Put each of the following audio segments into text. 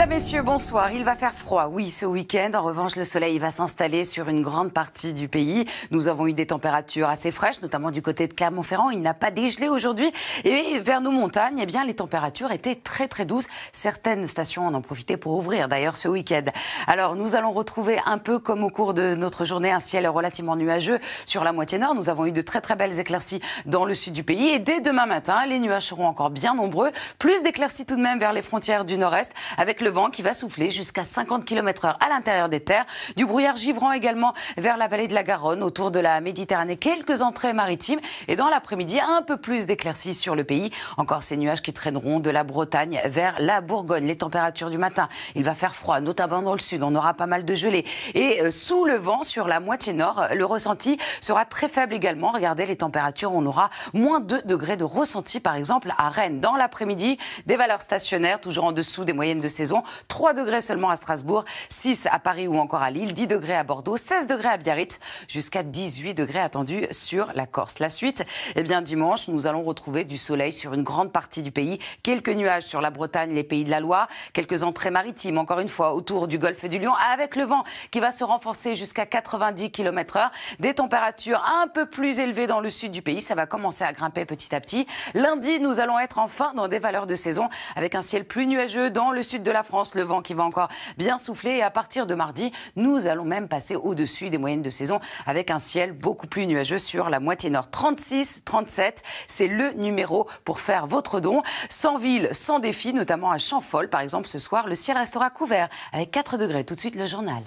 Mesdames, Messieurs, bonsoir. Il va faire froid, oui, ce week-end. En revanche, le soleil va s'installer sur une grande partie du pays. Nous avons eu des températures assez fraîches, notamment du côté de Clermont-Ferrand. Il n'a pas dégelé aujourd'hui. Et vers nos montagnes, eh bien, les températures étaient très, très douces. Certaines stations en ont profité pour ouvrir, d'ailleurs, ce week-end. Alors, nous allons retrouver un peu comme au cours de notre journée, un ciel relativement nuageux sur la moitié nord. Nous avons eu de très, très belles éclaircies dans le sud du pays. Et dès demain matin, les nuages seront encore bien nombreux. Plus d'éclaircies tout de même vers les frontières du nord-est, avec le vent qui va souffler jusqu'à 50 km/h à l'intérieur des terres. Du brouillard givrant également vers la vallée de la Garonne, autour de la Méditerranée. Quelques entrées maritimes et dans l'après-midi, un peu plus d'éclaircies sur le pays. Encore ces nuages qui traîneront de la Bretagne vers la Bourgogne. Les températures du matin, il va faire froid, notamment dans le sud. On aura pas mal de gelée. Et sous le vent, sur la moitié nord, le ressenti sera très faible également. Regardez les températures, on aura moins 2 degrés de ressenti, par exemple, à Rennes. Dans l'après-midi, des valeurs stationnaires, toujours en dessous des moyennes de saison. 3 degrés seulement à Strasbourg, 6 à Paris ou encore à Lille, 10 degrés à Bordeaux, 16 degrés à Biarritz, jusqu'à 18 degrés attendus sur la Corse. La suite, eh bien dimanche, nous allons retrouver du soleil sur une grande partie du pays. Quelques nuages sur la Bretagne, les Pays de la Loire, quelques entrées maritimes, encore une fois, autour du golfe du Lion, avec le vent qui va se renforcer jusqu'à 90 km/h. Des températures un peu plus élevées dans le sud du pays. Ça va commencer à grimper petit à petit. Lundi, nous allons être enfin dans des valeurs de saison, avec un ciel plus nuageux dans le sud de la France, le vent qui va encore bien souffler et à partir de mardi, nous allons même passer au-dessus des moyennes de saison avec un ciel beaucoup plus nuageux sur la moitié nord. 36, 37, c'est le numéro pour faire votre don. Sans ville, sans défi, notamment à Champfol par exemple ce soir, le ciel restera couvert avec 4 degrés. Tout de suite le journal.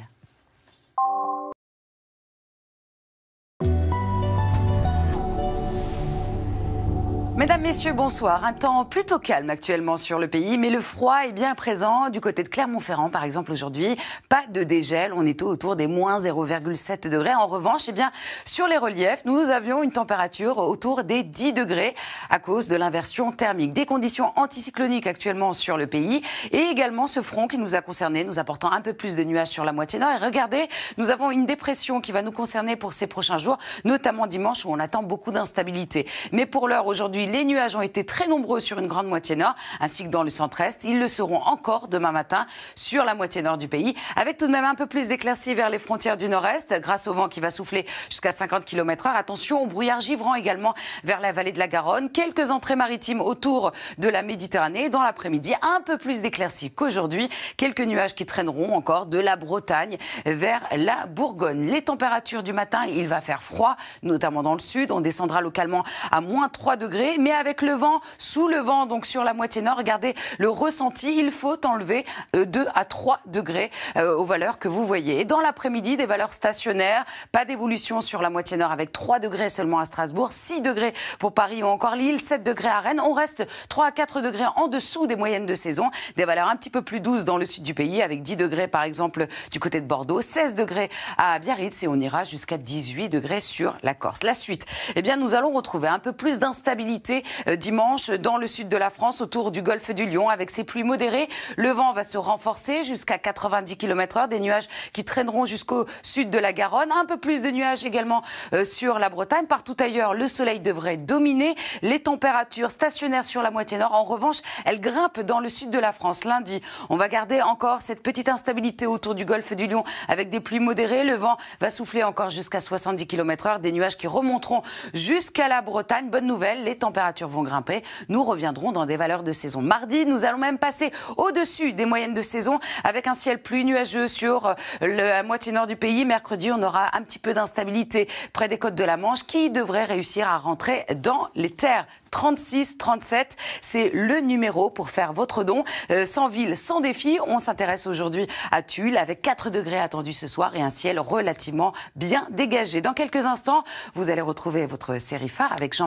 Mesdames, Messieurs, bonsoir. Un temps plutôt calme actuellement sur le pays, mais le froid est bien présent du côté de Clermont-Ferrand, par exemple, aujourd'hui. Pas de dégel, on est autour des moins 0,7 degrés. En revanche, eh bien, sur les reliefs, nous avions une température autour des 10 degrés à cause de l'inversion thermique. Des conditions anticycloniques actuellement sur le pays et également ce front qui nous a concernés, nous apportant un peu plus de nuages sur la moitié nord. Et regardez, nous avons une dépression qui va nous concerner pour ces prochains jours, notamment dimanche où on attend beaucoup d'instabilité. Mais pour l'heure, aujourd'hui, les nuages ont été très nombreux sur une grande moitié nord, ainsi que dans le centre-est. Ils le seront encore demain matin sur la moitié nord du pays, avec tout de même un peu plus d'éclaircies vers les frontières du nord-est, grâce au vent qui va souffler jusqu'à 50 km/h. Attention au brouillard givrant également vers la vallée de la Garonne. Quelques entrées maritimes autour de la Méditerranée. Dans l'après-midi, un peu plus d'éclaircies qu'aujourd'hui. Quelques nuages qui traîneront encore de la Bretagne vers la Bourgogne. Les températures du matin, il va faire froid, notamment dans le sud. On descendra localement à moins 3 degrés. Mais avec le vent, sous le vent, donc sur la moitié nord, regardez le ressenti, il faut enlever 2 à 3 degrés aux valeurs que vous voyez. Et dans l'après-midi, des valeurs stationnaires, pas d'évolution sur la moitié nord avec 3 degrés seulement à Strasbourg, 6 degrés pour Paris ou encore Lille, 7 degrés à Rennes. On reste 3 à 4 degrés en dessous des moyennes de saison, des valeurs un petit peu plus douces dans le sud du pays avec 10 degrés par exemple du côté de Bordeaux, 16 degrés à Biarritz et on ira jusqu'à 18 degrés sur la Corse. La suite, eh bien nous allons retrouver un peu plus d'instabilité dimanche dans le sud de la France autour du golfe du Lion avec ses pluies modérées. Le vent va se renforcer jusqu'à 90 km/h, des nuages qui traîneront jusqu'au sud de la Garonne. Un peu plus de nuages également sur la Bretagne. Partout ailleurs, le soleil devrait dominer. Les températures stationnaires sur la moitié nord, en revanche, elles grimpent dans le sud de la France. Lundi, on va garder encore cette petite instabilité autour du golfe du Lion avec des pluies modérées. Le vent va souffler encore jusqu'à 70 km/h, des nuages qui remonteront jusqu'à la Bretagne. Bonne nouvelle, les températures vont grimper. Nous reviendrons dans des valeurs de saison. Mardi, nous allons même passer au-dessus des moyennes de saison avec un ciel plus nuageux sur la moitié nord du pays. Mercredi, on aura un petit peu d'instabilité près des côtes de la Manche qui devrait réussir à rentrer dans les terres. 36, 37, c'est le numéro pour faire votre don. Sans ville, sans défi, on s'intéresse aujourd'hui à Tulle avec 4 degrés attendus ce soir et un ciel relativement bien dégagé. Dans quelques instants, vous allez retrouver votre série phare avec Jean